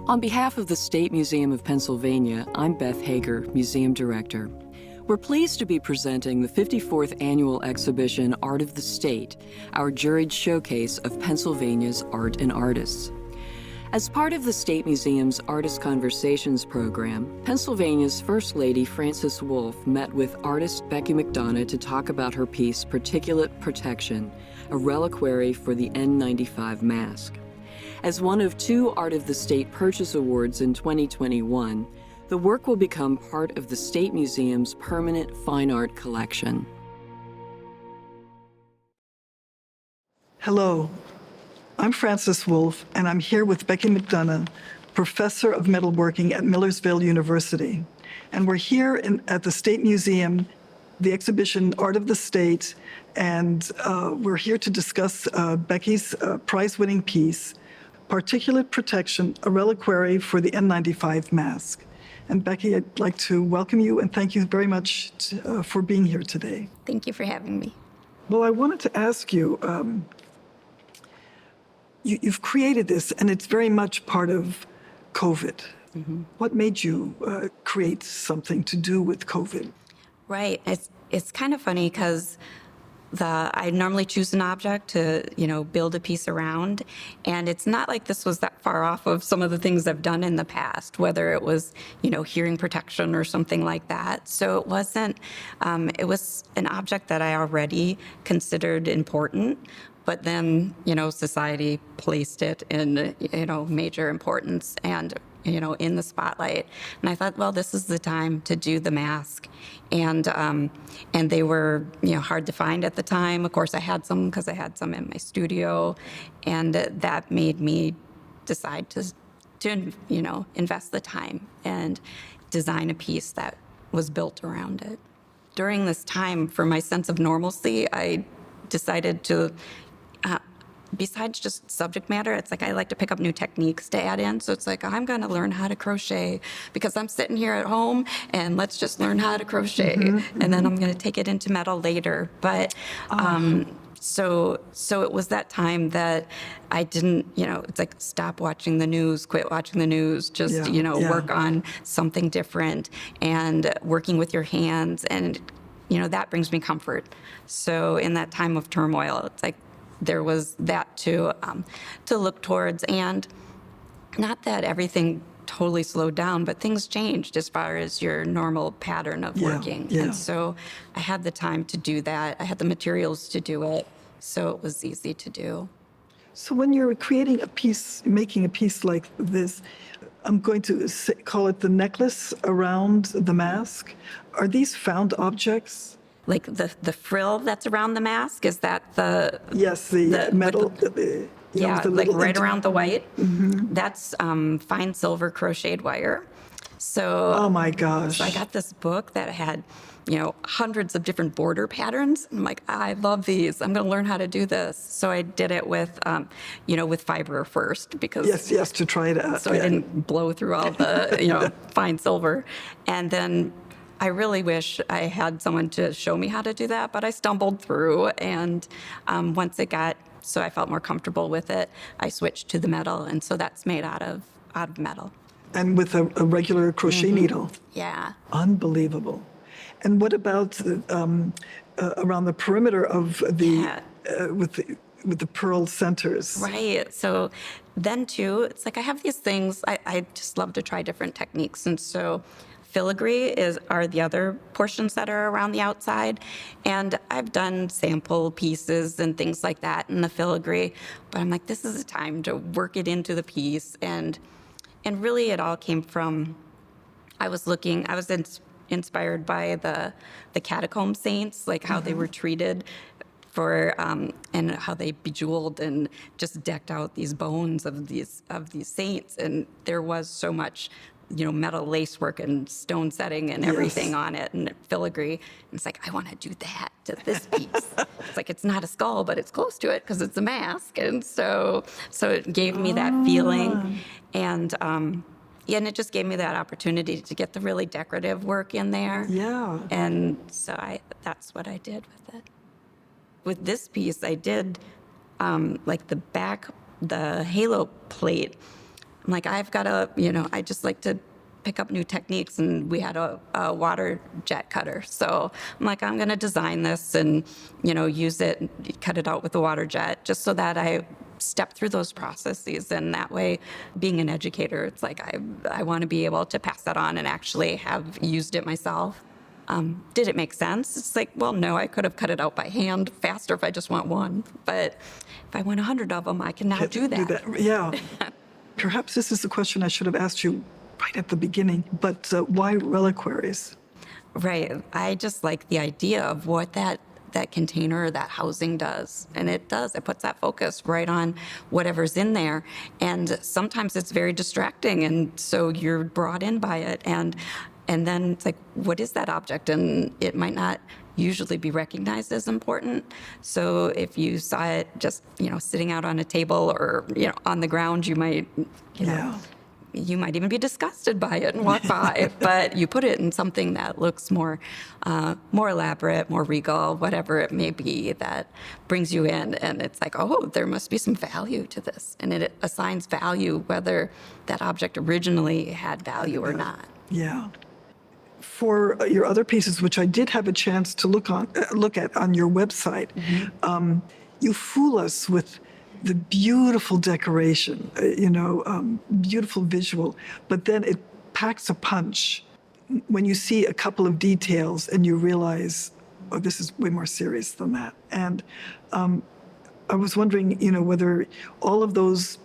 On behalf of the State Museum of Pennsylvania, I'm Beth Hager, Museum Director. We're pleased to be presenting the 54th Annual Exhibition Art of the State, our juried showcase of Pennsylvania's art and artists. As part of the State Museum's Artist Conversations program, Pennsylvania's First Lady Frances Wolf met with artist Becky McDonah to talk about her piece Particulate Protection, a reliquary for the N95 Mask. As one of 2 Art of the State Purchase Awards in 2021, the work will become part of the State Museum's permanent fine art collection. Hello, I'm Frances Wolf, and I'm here with Becky McDonah, Professor of Metalworking at Millersville University. And we're here at the State Museum, the exhibition Art of the State, and we're here to discuss Becky's prize-winning piece, Particulate Protection, a reliquary for the N95 Mask. And Becky, I'd like to welcome you and thank you very much for being here today. Thank you for having me. Well, I wanted to ask you, you've created this and it's very much part of COVID. Mm-hmm. What made you create something to do with COVID? Right. It's kind of funny because I normally choose an object to, build a piece around. And it's not like this was that far off of some of the things I've done in the past, whether it was, hearing protection or something like that. So it wasn't, it was an object that I already considered important. But then, society placed it in, major importance and, in the spotlight. And I thought, well, this is the time to do the mask. And they were, hard to find at the time. Of course, I had some because I had some in my studio. And that made me decide to invest the time and design a piece that was built around it. During this time, for my sense of normalcy, I decided to besides just subject matter, it's like I like to pick up new techniques to add in. So it's like, I'm going to learn how to crochet because I'm sitting here at home and let's just learn how to crochet. Mm-hmm. And then I'm going to take it into metal later. But so it was that time that I didn't, it's like stop watching the news, quit watching the news, just, work on something different and working with your hands. And, that brings me comfort. So in that time of turmoil, it's like, there was that to look towards, and not that everything totally slowed down, but things changed as far as your normal pattern of working. Yeah. And so I had the time to do that. I had the materials to do it, so it was easy to do. So when you're creating a piece, making a piece like this, I'm going to call it the necklace around the mask. Are these found objects? Like the frill that's around the mask, is that the... Yes, the metal... like right around the white. Mm-hmm. That's fine silver crocheted wire. So... Oh my gosh. So I got this book that had, hundreds of different border patterns. I'm like, I love these. I'm going to learn how to do this. So I did it with, with fiber first because... Yes, to try it out. So I didn't blow through all the, fine silver. And then... I really wish I had someone to show me how to do that, but I stumbled through, and once so I felt more comfortable with it, I switched to the metal, and so that's made out of metal. And with a regular crochet needle? Yeah. Unbelievable. And what about around the perimeter of the, with the pearl centers? Right. So then too, it's like I have these things, I just love to try different techniques, and so filigree are the other portions that are around the outside. And I've done sample pieces and things like that in the filigree, but I'm like, this is a time to work it into the piece. And really it all came from, I was inspired by the catacomb saints, like how they were treated for and how they bejeweled and just decked out these bones of these saints. And there was so much metal lacework and stone setting and everything on it and filigree. And it's like, I want to do that to this piece. It's like, it's not a skull, but it's close to it because it's a mask. And so it gave me that feeling. And and it just gave me that opportunity to get the really decorative work in there. Yeah. And so that's what I did with it. with this piece, I did like the back, the halo plate. I'm like, I've got to, I just like to pick up new techniques, and we had a water jet cutter. So I'm like, I'm going to design this and, use it, cut it out with the water jet, just so that I step through those processes. And that way, being an educator, it's like I want to be able to pass that on and actually have used it myself. Did it make sense? It's like, well, no, I could have cut it out by hand faster if I just want one. But if I want 100 of them, I can now do that. Yeah. Perhaps this is a question I should have asked you right at the beginning, but why reliquaries? Right. I just like the idea of what that container, that housing does. And it does. It puts that focus right on whatever's in there. And sometimes it's very distracting. And so you're brought in by it. And then it's like, what is that object? And it might not usually be recognized as important. So if you saw it just, sitting out on a table or, on the ground, you might, you might even be disgusted by it and walk by. But you put it in something that looks more elaborate, more regal, whatever it may be, that brings you in. And it's like, oh, there must be some value to this. And it assigns value whether that object originally had value or not. Yeah. For your other pieces, which I did have a chance to look at on your website, you fool us with the beautiful decoration, beautiful visual, but then it packs a punch when you see a couple of details and you realize, oh, this is way more serious than that. And I was wondering, whether all of those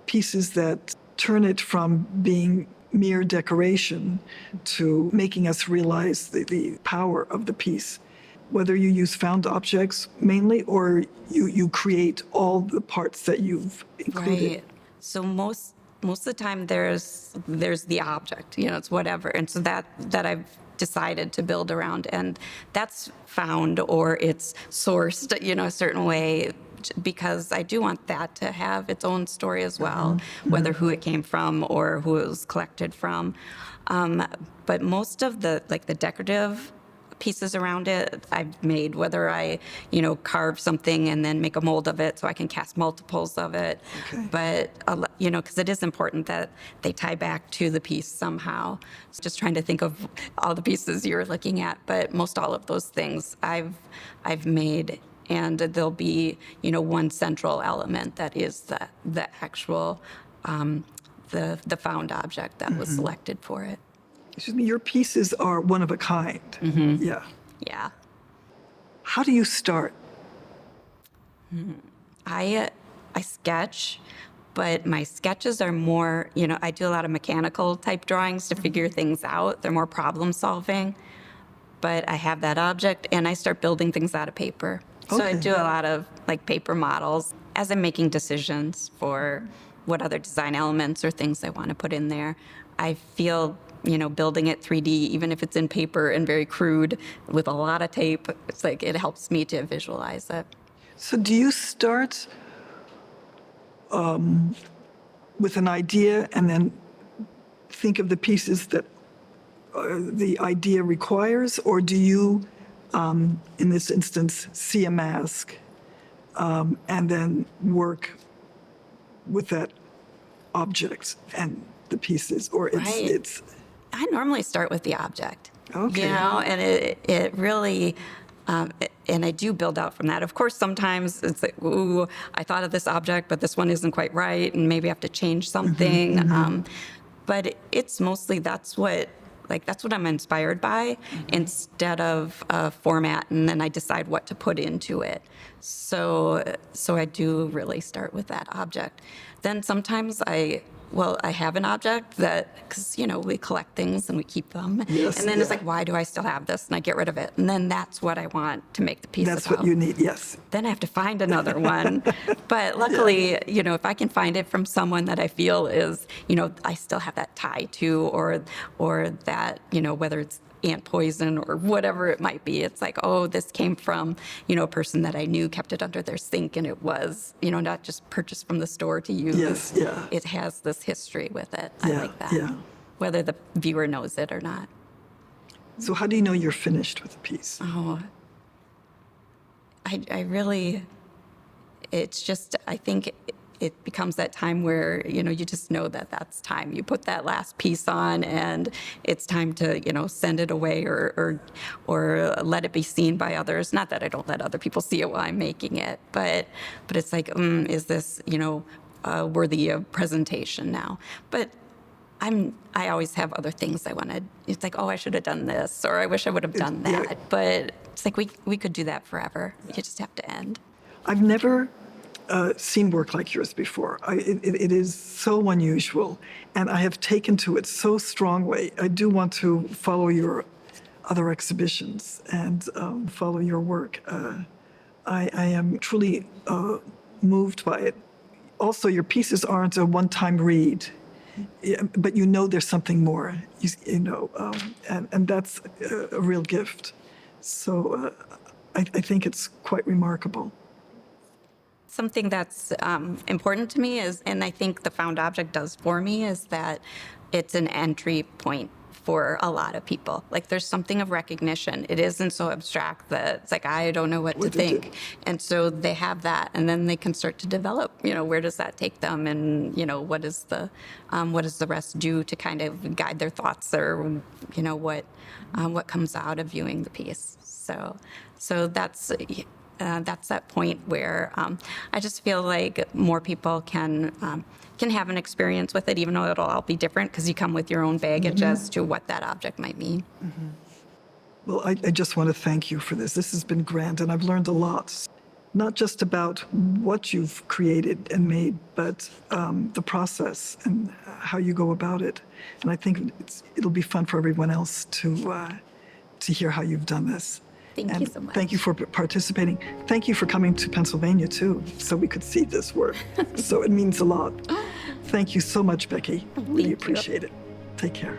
pieces that turn it from being mere decoration to making us realize the power of the piece, whether you use found objects mainly or you create all the parts that you've included. Right. So most of the time there's the object, it's whatever. And so that I've decided to build around, and that's found or it's sourced, a certain way, because I do want that to have its own story as well, whether who it came from or who it was collected from. But most of the decorative pieces around it I've made, whether I, carve something and then make a mold of it so I can cast multiples of it. Okay. But, because it is important that they tie back to the piece somehow. So just trying to think of all the pieces you're looking at, but most all of those things I've made. And there'll be, one central element that is the actual, the found object that was selected for it. Excuse me, your pieces are one of a kind. Yeah. Yeah. How do you start? I sketch, but my sketches are more, I do a lot of mechanical type drawings to figure things out. They're more problem solving. But I have that object and I start building things out of paper. So I do a lot of paper models as I'm making decisions for what other design elements or things I want to put in there. I feel, building it 3D, even if it's in paper and very crude with a lot of tape, it's like it helps me to visualize it. So do you start with an idea and then think of the pieces that the idea requires, or do you, in this instance, see a mask and then work with that object and the pieces, or it's I normally start with the object. Okay. And it really, and I do build out from that. Of course, sometimes it's like, ooh, I thought of this object, but this one isn't quite right, and maybe I have to change something. But it's mostly that's what I'm inspired by, instead of a format, and then I decide what to put into it. So I do really start with that object. Then sometimes I have an object that, because, we collect things and we keep them. Yes, and then it's like, why do I still have this? And I get rid of it. And then that's what I want to make the piece that's about. what you need, yes. Then I have to find another one. But luckily, if I can find it from someone that I feel is, I still have that tie to, or that, whether it's ant poison or whatever it might be, it's like, oh, this came from, a person that I knew kept it under their sink, and it was, not just purchased from the store to use. Yes, yeah. It has this history with it. Yeah, I like that. yeah. Whether the viewer knows it or not. So how do you know you're finished with a piece? Oh, I really, it's just, I think it becomes that time where, you just know that that's time. You put that last piece on and it's time to, send it away or let it be seen by others. Not that I don't let other people see it while I'm making it, but it's like, is this, worthy of presentation now? But I always have other things I wanted. It's like, oh, I should have done this, or I wish I would have done that. Yeah. But it's like we could do that forever. You just have to end. I've never seen work like yours before. It is so unusual, and I have taken to it so strongly. I do want to follow your other exhibitions and follow your work. I am truly moved by it. Also, your pieces aren't a one-time read, but there's something more, and that's a real gift. So I think it's quite remarkable. Something that's important to me is, and I think the found object does for me, is that it's an entry point for a lot of people. Like, there's something of recognition. It isn't so abstract that it's like, I don't know what to think. And so they have that, and then they can start to develop, where does that take them, and, what does the rest do to kind of guide their thoughts, or, what comes out of viewing the piece. So that's that point where I just feel like more people can have an experience with it, even though it'll all be different, because you come with your own baggage as to what that object might mean. Mm-hmm. Well, I just want to thank you for this. This has been grand, and I've learned a lot, not just about what you've created and made, but the process and how you go about it. And I think it'll be fun for everyone else to hear how you've done this. Thank you so much. Thank you for participating. Thank you for coming to Pennsylvania, too, so we could see this work. So it means a lot. Thank you so much, Becky. Really appreciate it. Take care.